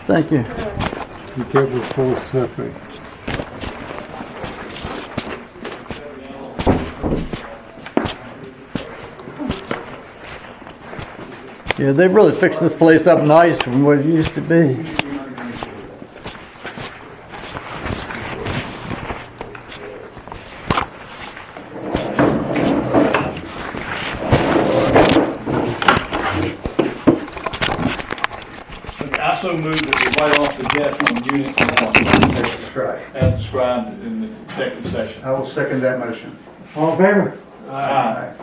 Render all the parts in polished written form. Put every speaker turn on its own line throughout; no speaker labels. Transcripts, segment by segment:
Thank you.
Be careful of full slippery.
Yeah, they really fixed this place up nice from what it used to be.
I so moved that we write off the debt on unit as described in the executive session.
I will second that motion.
All in favor?
Aye.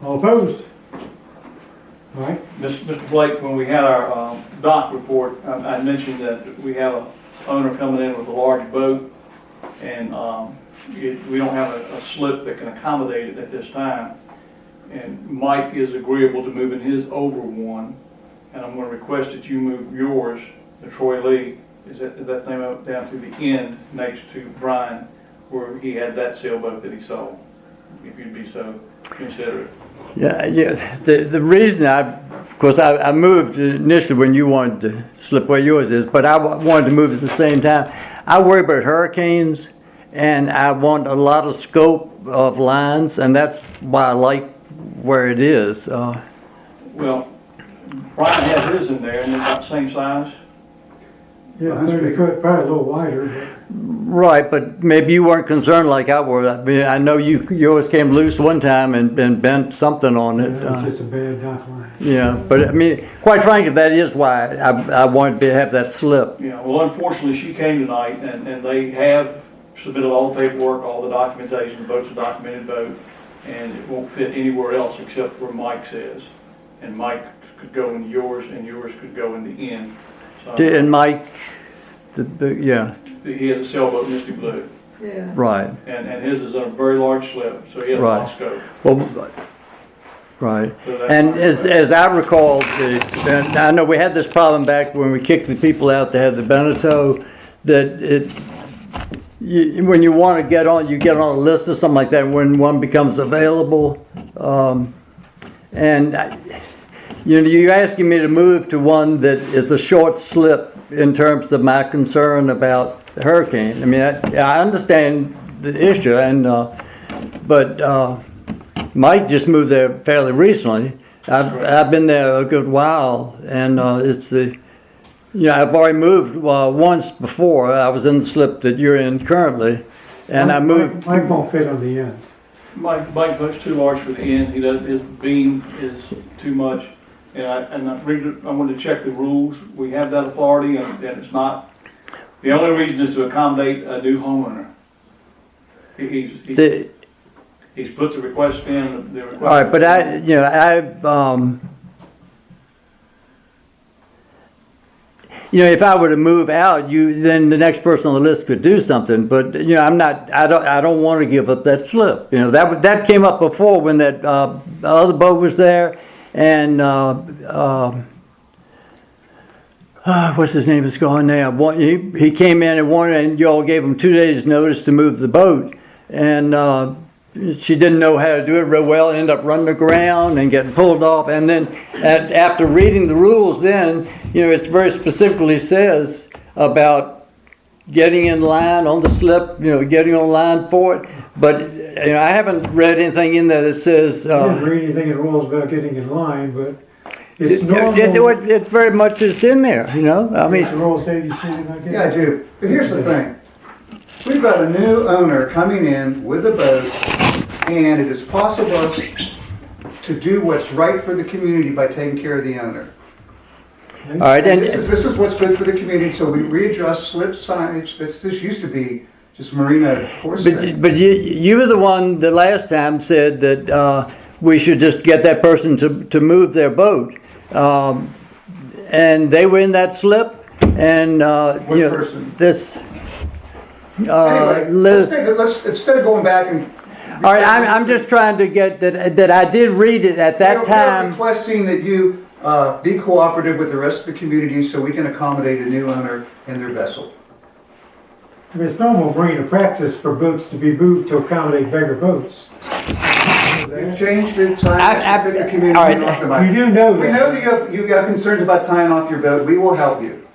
All opposed? All right.
Mr. Blake, when we had our dock report, I mentioned that we have an owner coming in with a large boat, and we don't have a slip that can accommodate it at this time. And Mike is agreeable to moving his over one, and I'm going to request that you move yours, the Troy Lee, is that name up down to the end next to Brian, where he had that sailboat that he sold, if you'd be so considerate.
Yeah. The reason of course, I moved initially when you wanted to slip where yours is, but I wanted to move at the same time. I worry about hurricanes, and I want a lot of scope of lines, and that's why I like where it is.
Well, Brian had his in there, and it's about the same size.
Yeah, 30 foot, probably a little wider.
Right, but maybe you weren't concerned like I was. I mean, I know yours came loose one time and bent something on it.
It was just a bad dock line.
Yeah, but I mean, quite frankly, that is why I wanted to have that slip.
Yeah, well, unfortunately, she came tonight, and they have submitted all the paperwork, all the documentation. The boat's a documented boat, and it won't fit anywhere else except where Mike says. And Mike could go in yours, and yours could go in the end. So,
And Mike, yeah,
he has a sailboat, Misty Blue,
Yeah.
right.
and his is on a very large slip, so he has a lot of scope.
Well, right.
So that's
And
my
as I recall, and I know we had this problem back when we kicked the people out to have the Beneteau, that when you want to get on, you get on a list or something like that when one becomes available. You're asking me to move to one that is a short slip in terms of my concern about the hurricane. I mean, I understand the issue, but Mike just moved there fairly recently. I've been there a good while, and I've already moved once before. I was in the slip that you're in currently, and I moved.
Mike won't fit on the end.
Mike boat's too large for the end. His beam is too much. And I wanted to check the rules. We have that authority, and it's not. The only reason is to accommodate a new homeowner. He's put the request in. The request.
All right, but if I were to move out, then the next person on the list could do something. But I'm not. I don't want to give up that slip. That came up before when that other boat was there, and what's his name is gone now. He came in and you all gave him 2 days' notice to move the boat, and she didn't know how to do it real well. Ended up running aground and getting pulled off. And then after reading the rules, then it very specifically says about getting in line on the slip. Getting on line for it. But I haven't read anything in there that says.
I didn't read anything in the rules about getting in line, but it's normal.
It very much is in there. I mean,
the rules, Dave, you see it about getting.
Yeah, I do. But here's the thing. We've got a new owner coming in with a boat, and it is possible to do what's right for the community by taking care of the owner.
all right,
And this is what's good for the community, so we readjust slip signage. This used to be just marina horse thing.
But you were the one that last time said that we should just get that person to move their boat, and they were in that slip, and
What person?
this.
Anyway, let's instead of going back and.
All right, I'm just trying to get that I did read it at that
We're
time.
requesting that you be cooperative with the rest of the community so we can accommodate a new owner in their vessel.
I mean, it's normal marina practice for boats to be moved to accommodate bigger boats.
We've changed the signage to fit the community.
all right.
Not the
You do know
We
that.
know that you have concerns about tying off your boat. We will help you.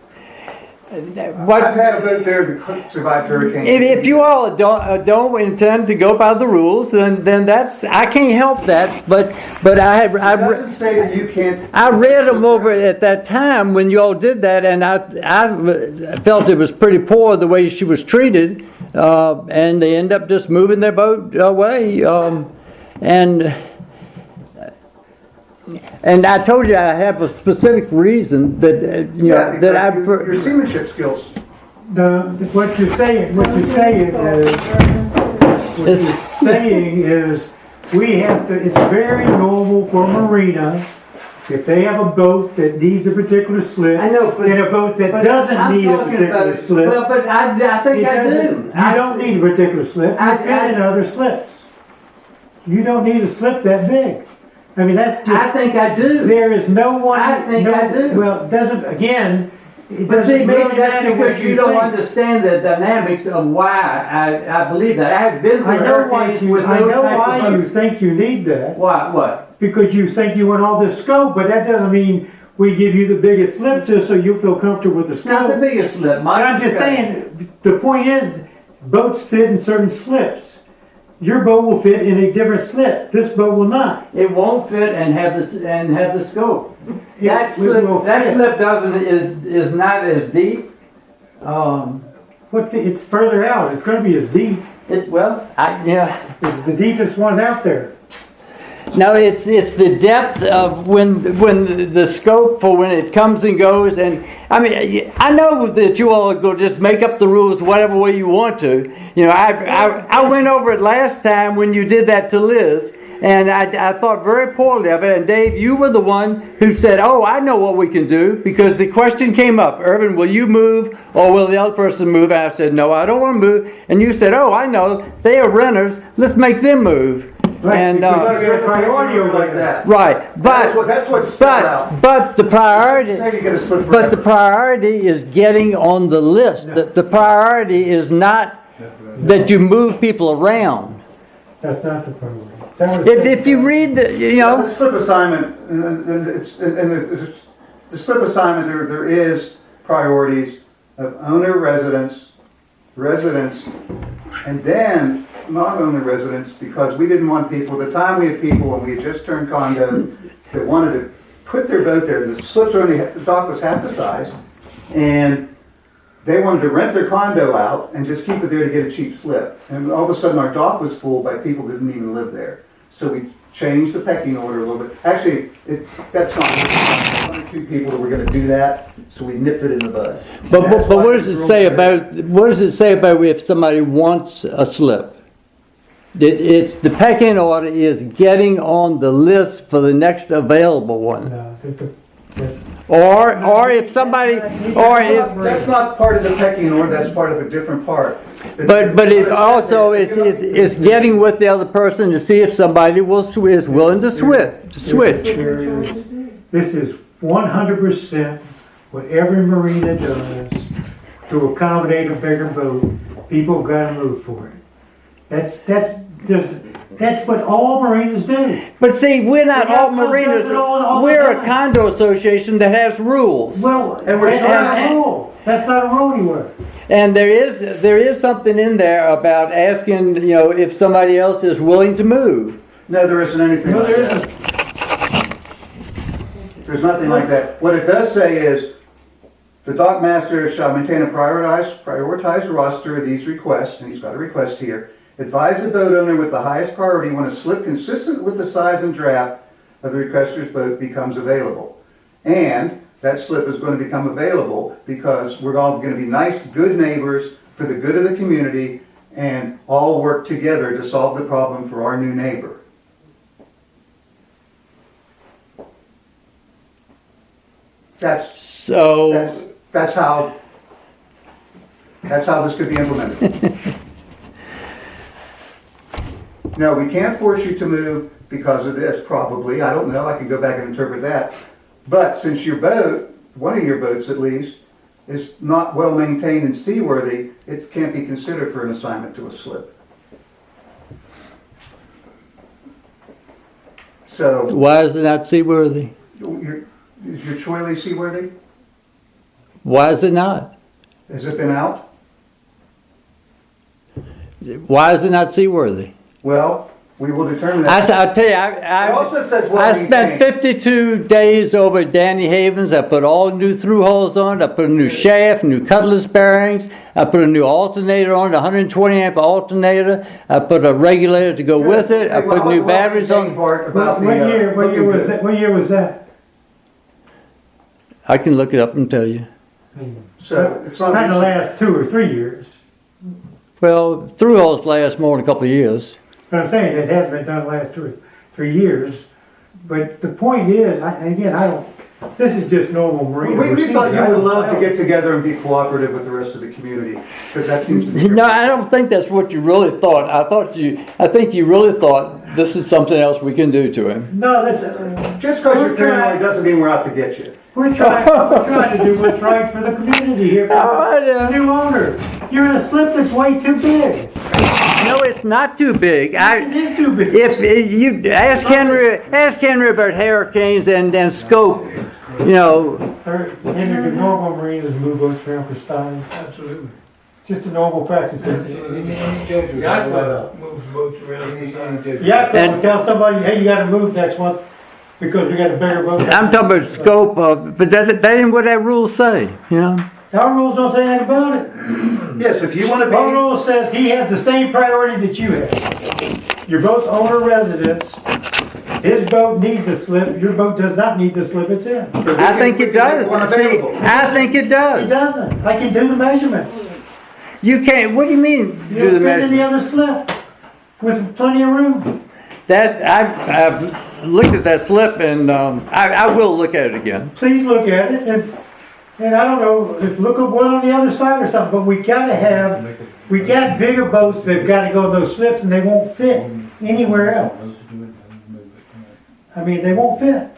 What,
I've had a boat there that survived hurricanes.
if you all don't intend to go by the rules, then that's, I can't help that, but I
It doesn't say that you can't.
I read them over at that time when you all did that, and I felt it was pretty poor the way she was treated, and they end up just moving their boat away, and I told you I have a specific reason that
Yeah,
that I
because your seamanship skills.
What you're saying is, we have to, it's very normal for a marina, if they have a boat that needs a particular slip,
I know, but-
and a boat that
but
doesn't
I'm
need a
talking
particular
about-
slip.
Well, but I think I do.
You don't need a particular slip, you
I-
fit in other slips. You don't need a slip that big. I mean, that's
I
just,
think I do.
there is no one.
I think
no-
I do.
Well, it doesn't, again, it
But see,
doesn't
maybe
really
that's
matter
because
what
you don't
think.
understand the dynamics of why I believe that. I have been through
I know why
hurricanes
you,
with
I
those
know
types
why
of
you
boats.
think you need that,
What?
because you think you want all this scope, but that doesn't mean we give you the biggest slip just so you feel comfortable with the
It's not the
scope.
biggest slip.
But I'm just saying, the point is, boats fit in certain slips. Your boat will fit in a different slip, this boat will not.
It won't fit and have the scope. That
It will fit.
slip is not as deep.
It's further out, it's gonna be as deep,
It's
it's the deepest one out there.
No, it's the depth of when the scope for when it comes and goes, and I mean I know that you all go just make up the rules whatever way you want to. I went over it last time when you did that to Liz, and I thought very poorly of it. And Dave, you were the one who said, "Oh, I know what we can do," because the question came up, "Irvin, will you move or will the other person move?" And I said, "No, I don't want to move." And you said, "Oh, I know, they are renters. Let's make them move."
Right,
And
because
There's a priority over like that.
right,
That's what's spelled out.
but the priority,
Say you get a slip
but the
forever.
priority is getting on the list. The priority is not that you move people around.
That's not the priority. That was-
If you read the,
The slip assignment, and it's the slip assignment, there is priorities of owner residents, and then non-owner residents, because we didn't want people, the time we had people when we had just turned condo that wanted to put their boat there, the slips were only, the dock was half the size, and they wanted to rent their condo out and just keep it there to get a cheap slip. And all of a sudden our dock was full by people that didn't even live there. So we changed the pecking order a little bit. Actually, that's not, one or two people that were gonna do that, so we nipped it in the bud.
but
That's
what
why
does
these
it
rules
say
are there.
about if somebody wants a slip? It's the pecking order is getting on the list for the next available one,
No, that's.
or if somebody, or if.
That's not part of the pecking order, that's part of a different part.
But it also, it's getting with the other person to see if somebody is willing to switch.
This is 100% what every marina does to accommodate a bigger boat. People gotta move for it. That's what all marinas do.
But see, we're not
The
all
outcome
marinas,
does it all the
we're a
time.
condo assation that has rules.
Well,
And we're
that's
trying-
not a rule. That's not a rule anywhere.
And there is something in there about asking, if somebody else is willing to move.
No, there isn't anything
No,
like
there
that.
isn't.
There's nothing like that. What it does say is, the dock master shall maintain a prioritized roster of these requests, and he's got a request here. Advise the boat owner with the highest priority when a slip consistent with the size and draft of the requester's boat becomes available. And that slip is going to become available because we're all going to be nice, good neighbors for the good of the community and all work together to solve the problem for our new neighbor. That's how this could be implemented. No, we can't force you to move because of this, probably. I don't know. I can go back and interpret that. But since your boat, one of your boats at least, is not well maintained and seaworthy, it can't be considered for an assignment to a slip. So,
Why is it not seaworthy?
is your Choily seaworthy?
Why is it not?
Has it been out?
Why is it not seaworthy?
Well, we will determine that.
I'll tell you,
It also says well
I spent
maintained.
52 days over at Danny Havens. I put all new through holes on it. I put a new shaft, new cutlass bearings. I put a new alternator on it, 120 amp alternator. I put a regulator to go with it. I put new batteries on.
Part about
What
the,
year, what year was that, what year was that?
I can look it up and tell you.
So it's not.
Not in the last 2 or 3 years.
Well, through holes last more than a couple of years.
But I'm saying it hasn't been done the last 2 or 3 years. But the point is, this is just normal marine.
We thought you
procedure.
would love to get together and be cooperative with the rest of the community, because that seems to be.
No, I don't think that's what you really thought. I think you really thought this is something else we can do to him.
No, that's,
Just because you're paranoid doesn't mean we're out to get you.
we're trying to do what's right for the community here, for the new owner. You're in a slip that's way too big.
No, it's not too big.
It is too big.
If you ask Henry about hurricanes and scope, you know,
Henry, the normal marinas move boats around for size.
Absolutely.
Just a normal practice.
Yacht moves boats around.
Yeah,
And-
tell somebody, hey, you gotta move next month because we got a bigger boat.
I'm talking about scope of, but that ain't what that rule say, you know?
Our rules don't say anything about it.
Yes, if you want to
Our
be,
rule says he has the same priority that you have. You're both owner residents. His boat needs a slip, your boat does not need the slip it's in.
I think it does.
One
See,
available.
I think it
He
does.
doesn't. I can do the measurements.
You can't, what do you mean, do
You'll
the
fit in the
measurement?
other slip with plenty of room.
That, I've looked at that slip and, I will look at it again.
Please look at it and I don't know, if look at one on the other side or something, but we got bigger boats that've gotta go in those slips and they won't fit anywhere else. I mean, they won't fit.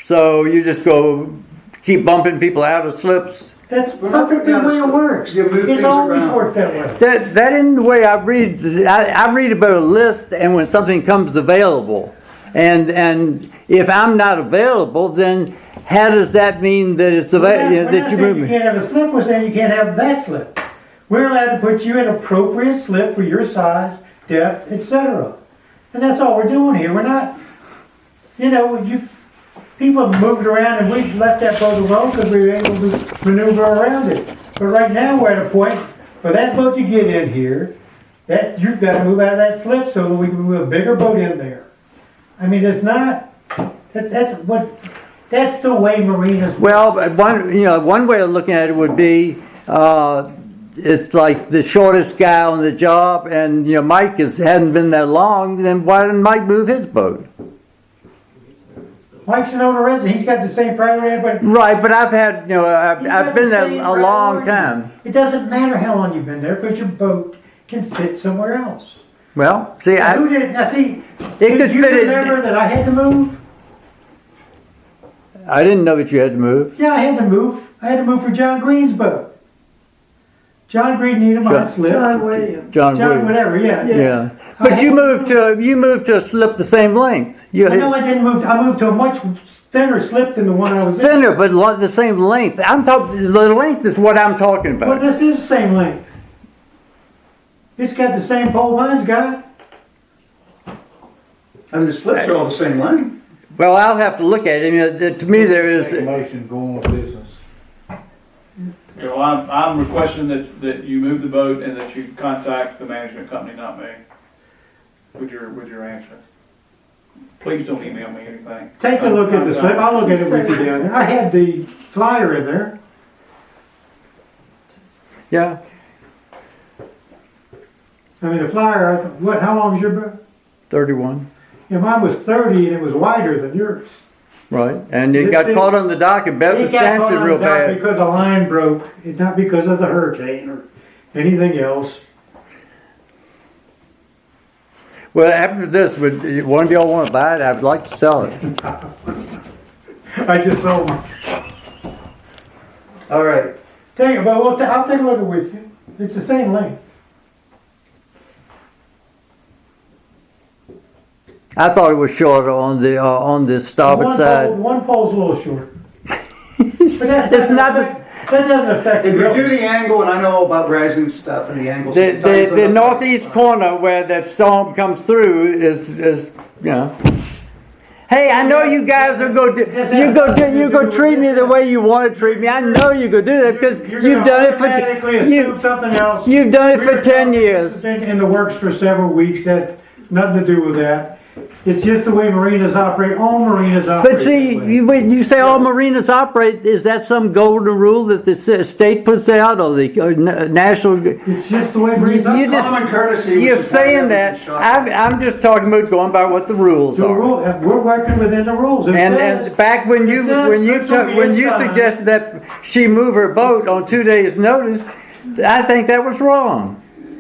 So you just go, keep bumping people out of slips?
That's perfectly the way it works.
You move
It's
things
always
around.
worked that way.
That isn't the way I read. I read about a list and when something comes available. And if I'm not available, then how does that mean that it's
We're
available,
not
that you
saying
move
you
me?
can't have a slip, we're saying you can't have that slip. We're allowed to put you in appropriate slip for your size, depth, etc. And that's all we're doing here. We're not, people have moved around and we've left that boat alone because we were able to maneuver around it. But right now, we're at a point, for that boat to get in here, that you've got to move out of that slip so that we can move a bigger boat in there. I mean, it's not, that's the way marinas work.
Well, but one way of looking at it would be, it's like the shortest guy on the job and, Mike hadn't been that long, then why didn't Mike move his boat?
Mike's an owner resident, he's got the same priority, but
Right, but I've had, I've been there
same
a long
priority.
time.
It doesn't matter how long you've been there because your boat can fit somewhere else.
Well, see,
Now, who did? Now see, did
could
you
fit it-
remember that I had to move?
I didn't know that you had to move.
Yeah, I had to move. I had to move for John Green's boat. John Green needed my
John-
slip.
Williams.
John
John,
Williams.
whatever, yeah.
Yeah.
I
But
had
you
to
moved to a slip the same length.
I know I didn't move. I moved to a much thinner slip than the one I was in.
Thinner, but the same length. I'm talking, the length is what I'm talking
But
about.
this is the same length. It's got the same pole mine's got.
I mean, the slips are all the same length.
Well, I'll have to look at it. To me, there is,
Motion going with business.
I'm requesting that you move the boat and that you contact the management company, not me, with your answer. Please don't email me anything.
Take a look at the slip. I'll look at it with you down there. I had the flyer in there.
yeah.
I mean, the flyer, how long is your boat?
31,
Yeah, mine was 30 and it was wider than yours.
right. And it got caught on the dock and bent the
It got caught
stanchion
on
real
the dock
bad.
because a line broke, not because of the hurricane or anything else.
Well, after this, would one of y'all want to buy it? I would like to sell it.
I just sold mine.
All right.
I'll take a look at it with you. It's the same length.
I thought it was shorter on the starboard
One
side.
pole, one pole's a little short. But
It's not the,
That doesn't affect
If
the
you do
building.
the angle, and I know about resin stuff and the angles.
The northeast corner where that storm comes through is, you know. Hey, I know you guys are you go treat me the way you want to treat me. I know you go do that because
You're
you've
gonna
done it
automatically
for
assume something else.
you've done it for
We're
10
talking-
years.
It's been in the works for several weeks, that, nothing to do with that. It's just the way marinas operate, all marinas operate.
But see,
that way.
when you say all marinas operate, is that some golden rule that the state puts out or the national?
It's just the way marinas
You
operate.
just-
Common courtesy. which
You're
is why
saying that.
everything's shot.
I'm just talking about going by what the rules
The
are.
rule, we're working within the rules. It says-
And back when you
it says
when you
this will be
when you
assigned.
suggested that she move her boat on 2 days' notice, I think that was wrong.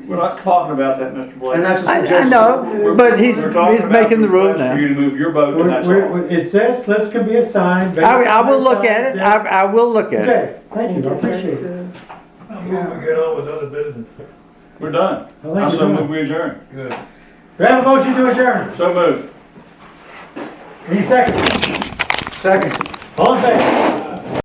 We're not talking about that, Mr. Blake.
And that's a
I
suggestion.
know, but he's
We're talking about
making the rule
request
now.
For you to move your boat, and that's all.
It says slips can be assigned. based
I
on
will
the
look at it.
assigned
I will look at it.
Okay, thank you, I appreciate it.
I'm moving to get on with other business.
We're done.
I think
I
you're
so
done.
move we adjourn.
Good.
We have a motion to adjourn.
So moved.
Any second?
Second.
All in favor?